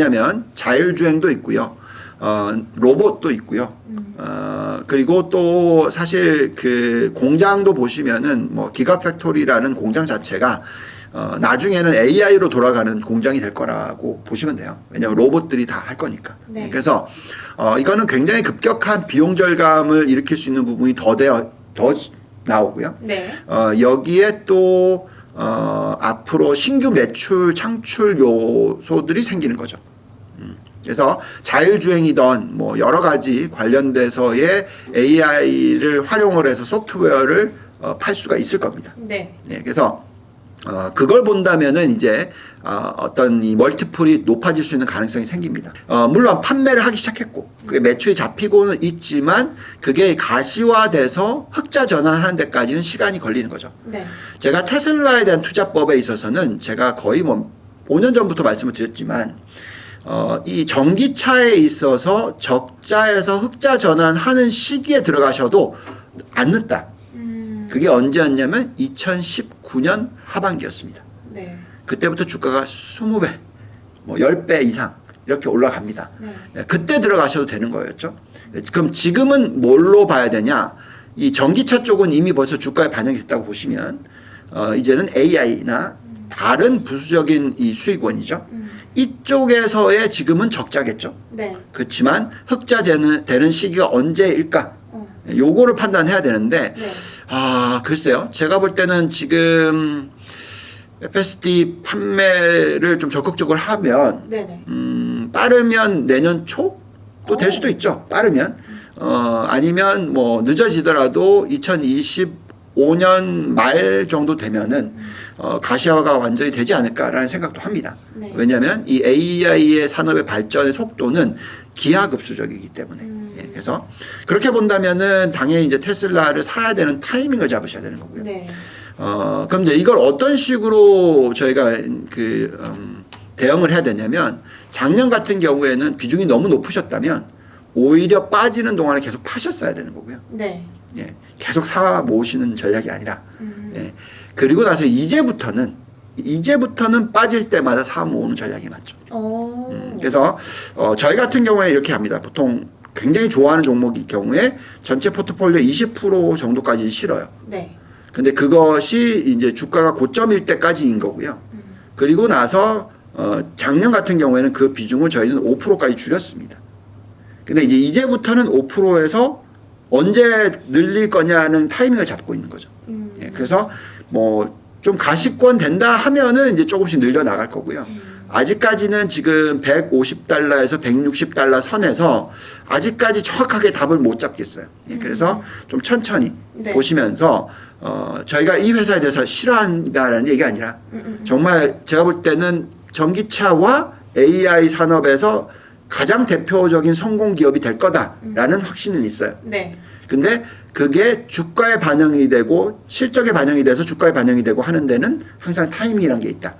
왜냐하면 자율주행도 있고요. 로봇도 있고요. 그리고 또 사실 그 공장도 보시면은 뭐 기가팩토리라는 공장 자체가 나중에는 AI로 돌아가는 공장이 될 거라고 보시면 돼요. 왜냐하면 로봇들이 다 할 거니까. 네. 그래서 이거는 굉장히 급격한 비용 절감을 일으킬 수 있는 부분이 더 나오고요. 네. 여기에 또 앞으로 신규 매출 창출 요소들이 생기는 거죠. 그래서 자율주행이던 뭐 여러 가지 관련돼서의 AI를 활용을 해서 소프트웨어를 팔 수가 있을 겁니다. 네. 네, 그래서 그걸 본다면은 이제 어떤 이 멀티플이 높아질 수 있는 가능성이 생깁니다. 물론 판매를 하기 시작했고 그게 매출이 잡히고는 있지만 그게 가시화돼서 흑자 전환하는 데까지는 시간이 걸리는 거죠. 네. 제가 테슬라에 대한 투자법에 있어서는 제가 거의 뭐 5년 전부터 말씀을 드렸지만 이 전기차에 있어서 적자에서 흑자 전환하는 시기에 들어가셔도 안 늦다. 그게 언제였냐면 2019년 하반기였습니다. 네. 그때부터 주가가 20배, 뭐 10배 이상 이렇게 올라갑니다. 네. 그때 들어가셔도 되는 거였죠. 그럼 지금은 뭘로 봐야 되냐? 이 전기차 쪽은 이미 벌써 주가에 반영이 됐다고 보시면 이제는 AI나 다른 부수적인 이 수익원이죠. 이쪽에서의 지금은 적자겠죠. 네. 그렇지만 흑자 되는 시기가 언제일까? 요거를 판단해야 되는데 네. 글쎄요. 제가 볼 때는 지금 FSD 판매를 좀 적극적으로 하면 네네. 빠르면 내년 초? 또 될 수도 있죠. 빠르면. 아니면 뭐 늦어지더라도 2025년 말 정도 되면은 가시화가 완전히 되지 않을까라는 생각도 합니다. 네. 왜냐하면 이 AI의 산업의 발전의 속도는 기하급수적이기 때문에. 예, 그래서 그렇게 본다면은 당연히 이제 테슬라를 사야 되는 타이밍을 잡으셔야 되는 거고요. 네. 그럼 이제 이걸 어떤 식으로 저희가 대응을 해야 되냐면 작년 같은 경우에는 비중이 너무 높으셨다면 오히려 빠지는 동안에 계속 파셨어야 되는 거고요. 네. 예, 계속 사 모으시는 전략이 아니라 예, 그리고 나서 이제부터는 빠질 때마다 사 모으는 전략이 맞죠. 그래서 저희 같은 경우에 이렇게 합니다. 보통 굉장히 좋아하는 종목일 경우에 전체 포트폴리오 20% 정도까지 실어요. 네. 근데 그것이 이제 주가가 고점일 때까지인 거고요. 그리고 나서 작년 같은 경우에는 그 비중을 저희는 5%까지 줄였습니다. 근데 이제부터는 5%에서 언제 늘릴 거냐는 타이밍을 잡고 있는 거죠. 예, 그래서 뭐 좀 가시권 된다 하면은 이제 조금씩 늘려 나갈 거고요. 아직까지는 지금 150달러에서 160달러 선에서 아직까지 정확하게 답을 못 잡겠어요. 예, 그래서 좀 천천히 네. 보시면서 저희가 이 회사에 대해서 싫어한다는 얘기가 아니라 정말 제가 볼 때는 전기차와 AI 산업에서 가장 대표적인 성공 기업이 될 거다라는 확신은 있어요. 네. 근데 그게 주가에 반영이 되고 실적에 반영이 돼서 주가에 반영이 되고 하는 데는 항상 타이밍이라는 게 있다.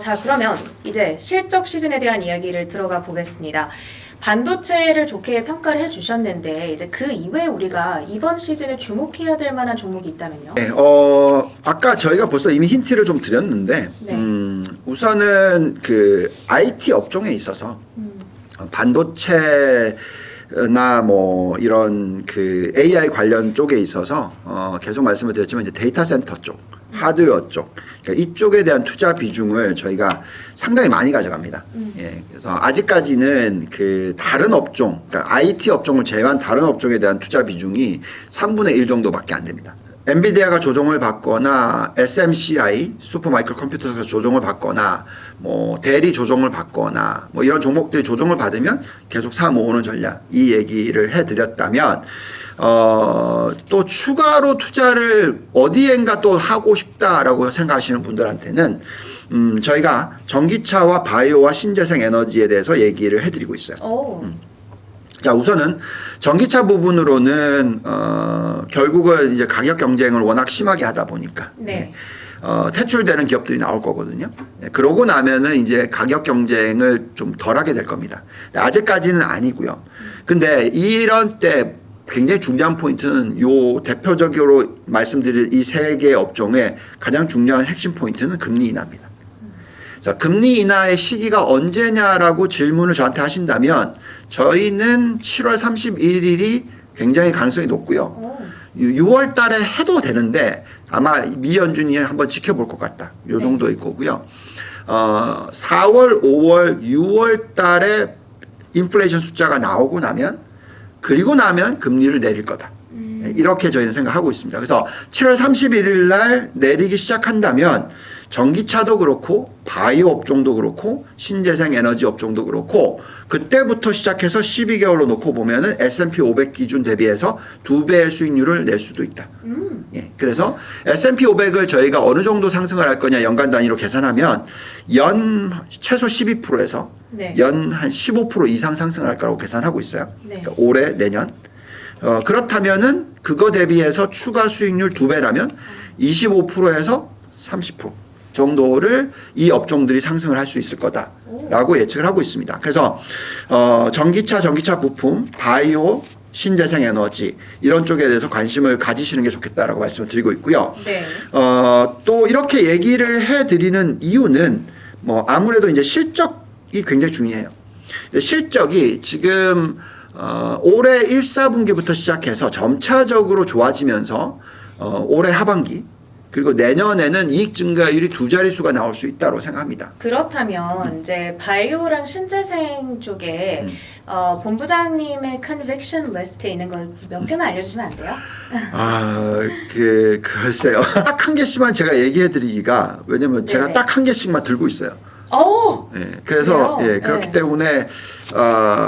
자, 그러면 이제 실적 시즌에 대한 이야기를 들어가 보겠습니다. 반도체를 좋게 평가를 해주셨는데 이제 그 이외에 우리가 이번 시즌에 주목해야 될 만한 종목이 있다면요? 네, 아까 저희가 벌써 이미 힌트를 좀 드렸는데, 네. 우선은 그 IT 업종에 있어서 반도체나 뭐 이런 그 AI 관련 쪽에 있어서 계속 말씀을 드렸지만 이제 데이터 센터 쪽, 하드웨어 쪽, 그러니까 이쪽에 대한 투자 비중을 저희가 상당히 많이 가져갑니다. 예, 그래서 아직까지는 그 다른 업종, 그러니까 IT 업종을 제외한 다른 업종에 대한 투자 비중이 3분의 1 정도밖에 안 됩니다. 엔비디아가 조정을 받거나 SMCI, 슈퍼마이크로 컴퓨터에서 조정을 받거나 뭐 대리 조정을 받거나 뭐 이런 종목들이 조정을 받으면 계속 사 모으는 전략, 이 얘기를 해드렸다면 또 추가로 투자를 어디엔가 또 하고 싶다라고 생각하시는 분들한테는 저희가 전기차와 바이오와 신재생 에너지에 대해서 얘기를 해드리고 있어요. 자, 우선은 전기차 부분으로는 결국은 이제 가격 경쟁을 워낙 심하게 하다 보니까 네. 퇴출되는 기업들이 나올 거거든요. 그러고 나면은 이제 가격 경쟁을 좀 덜하게 될 겁니다. 아직까지는 아니고요. 근데 이런 때 굉장히 중요한 포인트는 요 대표적으로 말씀드릴 이 세 개의 업종의 가장 중요한 핵심 포인트는 금리 인하입니다. 자, 금리 인하의 시기가 언제냐라고 질문을 저한테 하신다면 저희는 7월 31일이 굉장히 가능성이 높고요. 오. 6월 달에 해도 되는데 아마 미 연준이 한번 지켜볼 것 같다. 요 정도일 거고요. 4월, 5월, 6월 달에 인플레이션 숫자가 나오고 나면 그리고 나면 금리를 내릴 거다. 이렇게 저희는 생각하고 있습니다. 그래서 7월 31일 날 내리기 시작한다면 전기차도 그렇고 바이오 업종도 그렇고 신재생 에너지 업종도 그렇고 그때부터 시작해서 12개월로 놓고 보면은 S&P 500 기준 대비해서 2배의 수익률을 낼 수도 있다. 예, 그래서 S&P 500을 저희가 어느 정도 상승을 할 거냐 연간 단위로 계산하면 연 최소 12%에서 네. 연 한 15% 이상 상승할 거라고 계산하고 있어요. 네. 그러니까 올해 내년. 그렇다면은 그거 대비해서 추가 수익률 2배라면 25%에서 30% 정도를 이 업종들이 상승을 할 수 있을 거다라고 예측을 하고 있습니다. 그래서 전기차 부품, 바이오, 신재생 에너지 이런 쪽에 대해서 관심을 가지시는 게 좋겠다라고 말씀을 드리고 있고요. 네. 또 이렇게 얘기를 해드리는 이유는 뭐 아무래도 이제 실적이 굉장히 중요해요. 실적이 지금 올해 1, 4분기부터 시작해서 점차적으로 좋아지면서 올해 하반기 그리고 내년에는 이익 증가율이 2자릿수가 나올 수 있다고 생각합니다. 그렇다면 이제 바이오랑 신재생 쪽에 본부장님의 conviction list에 있는 거 몇 개만 알려주시면 안 돼요? 글쎄요. 딱 한 개씩만 제가 얘기해드리기가 왜냐면 제가 네네. 딱 한 개씩만 들고 있어요. 오! 예, 그래서 그래요? 예, 그렇기 네. 때문에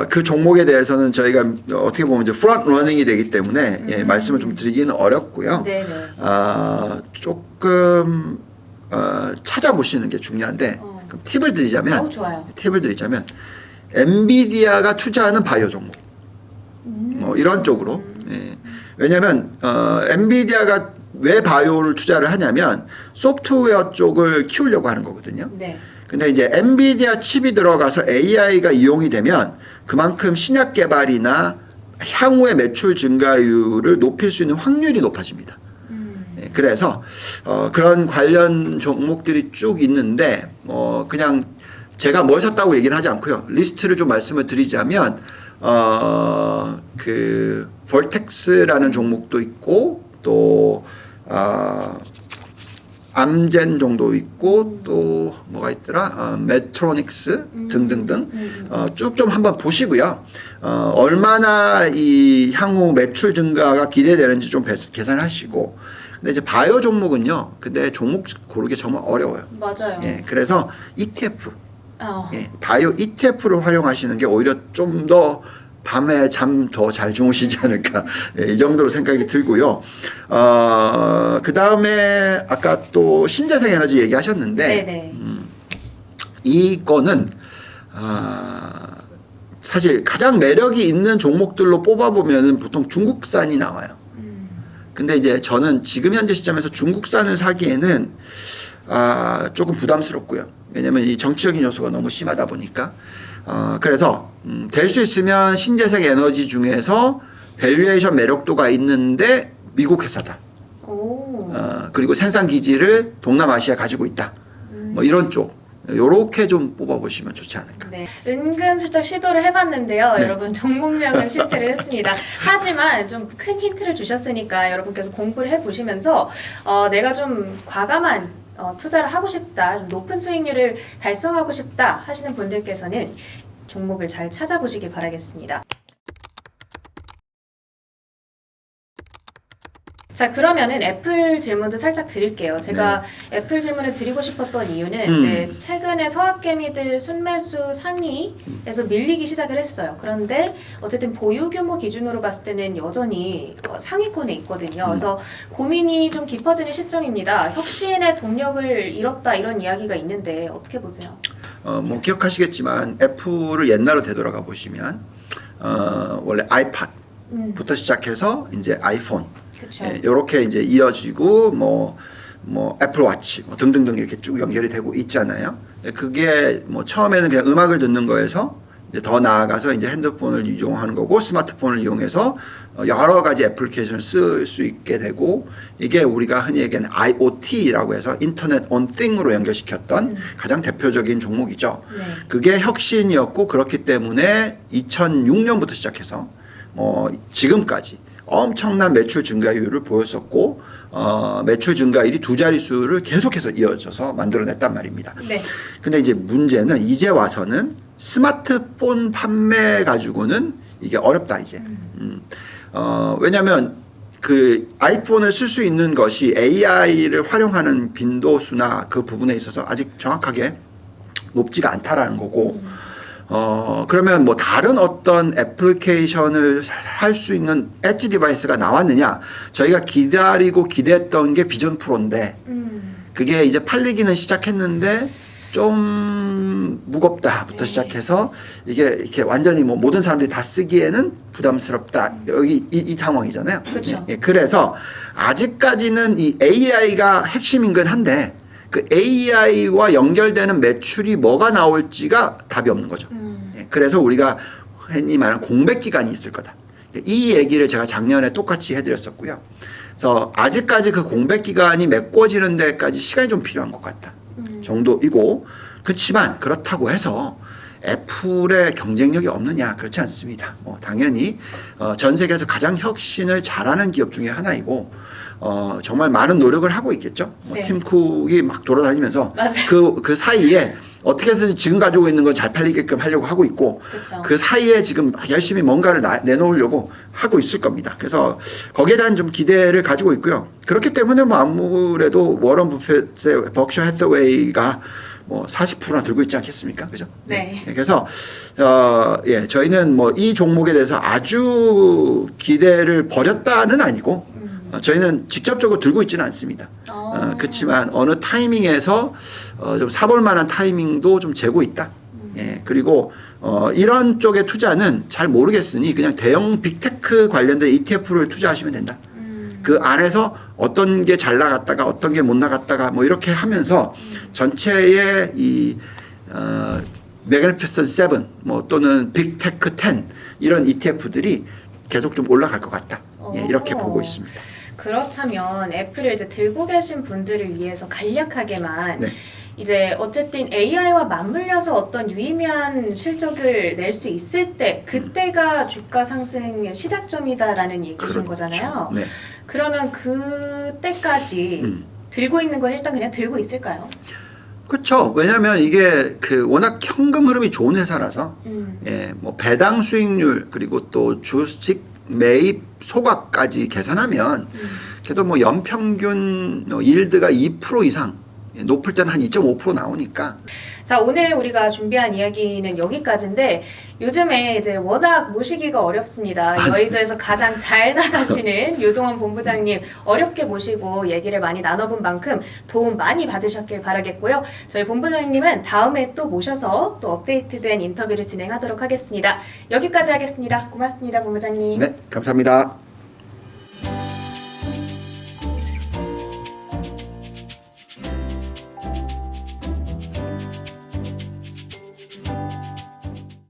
그 종목에 대해서는 저희가 어떻게 보면 이제 프론트 러닝이 되기 때문에 예, 말씀을 좀 드리기는 어렵고요. 네네. 조금 찾아보시는 게 중요한데 그럼 팁을 드리자면 좋아요. 엔비디아가 투자하는 바이오 종목 뭐 이런 쪽으로 예. 왜냐하면 엔비디아가 왜 바이오를 투자를 하냐면 소프트웨어 쪽을 키우려고 하는 거거든요. 네. 근데 이제 엔비디아 칩이 들어가서 AI가 이용이 되면 그만큼 신약 개발이나 향후의 매출 증가율을 높일 수 있는 확률이 높아집니다. 예, 그래서 그런 관련 종목들이 쭉 있는데 그냥 제가 뭘 샀다고 얘기는 하지 않고요. 리스트를 좀 말씀을 드리자면 그 볼텍스라는 종목도 있고 또 암젠 정도 있고 또 뭐가 있더라 메트로닉스 등등등 쭉 좀 한번 보시고요. 얼마나 이 향후 매출 증가가 기대되는지 좀 계산하시고 근데 이제 바이오 종목은요. 근데 종목 고르기 정말 어려워요. 맞아요. 예, 그래서 ETF 어. 예, 바이오 ETF를 활용하시는 게 오히려 좀 더 밤에 잠 더 잘 주무시지 않을까 예, 이 정도로 생각이 들고요. 그 다음에 아까 또 신재생 에너지 얘기하셨는데 네네. 이거는 사실 가장 매력이 있는 종목들로 뽑아보면은 보통 중국산이 나와요. 근데 이제 저는 지금 현재 시점에서 중국산을 사기에는 조금 부담스럽고요. 왜냐면 이 정치적인 요소가 너무 심하다 보니까 그래서 될 수 있으면 신재생 에너지 중에서 밸류에이션 매력도가 있는데 미국 회사다. 오. 그리고 생산 기지를 동남아시아에 가지고 있다. 뭐 이런 쪽. 요렇게 좀 뽑아보시면 좋지 않을까. 네, 은근슬쩍 시도를 해봤는데요. 네. 여러분 종목명은 실패를 했습니다. 하지만 좀 큰 힌트를 주셨으니까 여러분께서 공부를 해보시면서 내가 좀 과감한 투자를 하고 싶다, 좀 높은 수익률을 달성하고 싶다 하시는 분들께서는 종목을 잘 찾아보시기 바라겠습니다. 자, 그러면은 애플 질문도 살짝 드릴게요. 제가 애플 질문을 드리고 싶었던 이유는 이제 최근에 서학개미들 순매수 상위에서 밀리기 시작을 했어요. 그런데 어쨌든 보유 규모 기준으로 봤을 때는 여전히 상위권에 있거든요. 그래서 고민이 좀 깊어지는 시점입니다. 혁신의 동력을 잃었다 이런 이야기가 있는데 어떻게 보세요? 뭐 기억하시겠지만 애플을 옛날로 되돌아가 보시면 원래 아이팟부터 시작해서 이제 아이폰 그렇죠. 예, 이렇게 이제 이어지고 뭐 애플워치 뭐 등등등 이렇게 쭉 연결이 되고 있잖아요. 그게 뭐 처음에는 그냥 음악을 듣는 거에서 이제 더 나아가서 이제 핸드폰을 이용하는 거고 스마트폰을 이용해서 여러 가지 애플리케이션을 쓸 수 있게 되고 이게 우리가 흔히 얘기하는 IoT라고 해서 인터넷 온 띵으로 연결시켰던 가장 대표적인 종목이죠. 네. 그게 혁신이었고 그렇기 때문에 2006년부터 시작해서 지금까지 엄청난 매출 증가율을 보였었고 매출 증가율이 두 자릿수를 계속해서 이어져서 만들어냈단 말입니다. 네. 근데 이제 문제는 이제 와서는 스마트폰 판매 가지고는 이게 어렵다 이제. 왜냐하면 그 아이폰을 쓸 수 있는 것이 AI를 활용하는 빈도수나 그 부분에 있어서 아직 정확하게 높지가 않다라는 거고. 그러면 뭐 다른 어떤 애플리케이션을 할 수 있는 엣지 디바이스가 나왔느냐? 저희가 기다리고 기대했던 게 비전 프로인데 그게 이제 팔리기는 시작했는데 좀 무겁다부터 시작해서 이게 이렇게 완전히 뭐 모든 사람들이 다 쓰기에는 부담스럽다. 여기 이 상황이잖아요. 그렇죠. 예, 그래서 아직까지는 이 AI가 핵심이긴 한데 그 AI와 연결되는 매출이 뭐가 나올지가 답이 없는 거죠. 예, 그래서 우리가 흔히 말하는 공백 기간이 있을 거다. 이 얘기를 제가 작년에 똑같이 해드렸었고요. 그래서 아직까지 그 공백 기간이 메꿔지는 데까지 시간이 좀 필요한 것 같다. 정도이고 그렇지만 그렇다고 해서 애플의 경쟁력이 없느냐 그렇지 않습니다. 당연히 전 세계에서 가장 혁신을 잘하는 기업 중에 하나이고 정말 많은 노력을 하고 있겠죠. 네. 팀 쿡이 막 돌아다니면서 맞아요. 그 사이에 어떻게 해서 지금 가지고 있는 건 잘 팔리게끔 하려고 하고 있고 그렇죠. 그 사이에 지금 열심히 뭔가를 내놓으려고 하고 있을 겁니다. 그래서 거기에 대한 좀 기대를 가지고 있고요. 그렇기 때문에 뭐 아무래도 워런 버핏의 버크셔 해서웨이가 뭐 40%나 들고 있지 않겠습니까? 그죠? 네. 그래서 예, 저희는 뭐 이 종목에 대해서 아주 기대를 버렸다는 아니고 저희는 직접적으로 들고 있지는 않습니다. 그렇지만 어느 타이밍에서 좀 사볼 만한 타이밍도 좀 재고 있다. 예, 그리고 이런 쪽의 투자는 잘 모르겠으니 그냥 대형 빅테크 관련된 ETF를 투자하시면 된다. 그 안에서 어떤 게 잘 나갔다가 어떤 게 못 나갔다가 뭐 이렇게 하면서 전체의 이 매그니피센트 7 뭐 또는 빅테크 10 이런 ETF들이 계속 좀 올라갈 것 같다. 예, 이렇게 보고 있습니다. 그렇다면 애플을 이제 들고 계신 분들을 위해서 간략하게만 네. 이제 어쨌든 AI와 맞물려서 어떤 유의미한 실적을 낼 수 있을 때 그때가 주가 상승의 시작점이다라는 얘기신 그렇죠. 거잖아요. 네. 그러면 그때까지 들고 있는 건 일단 그냥 들고 있을까요? 그렇죠. 왜냐하면 이게 그 워낙 현금 흐름이 좋은 회사라서 예, 뭐 배당 수익률 그리고 또 주식 매입 소각까지 계산하면 그래도 뭐 연평균 일드가 2% 이상 높을 때는 한 2.5% 나오니까. 자, 오늘 우리가 준비한 이야기는 여기까지인데 요즘에 이제 워낙 모시기가 어렵습니다. 여의도에서 가장 잘 나가시는 유동원 본부장님 어렵게 모시고 얘기를 많이 나눠본 만큼 도움 많이 받으셨길 바라겠고요. 저희 본부장님은 다음에 또 모셔서 또 업데이트된 인터뷰를 진행하도록 하겠습니다. 여기까지 하겠습니다. 고맙습니다, 본부장님. 네, 감사합니다.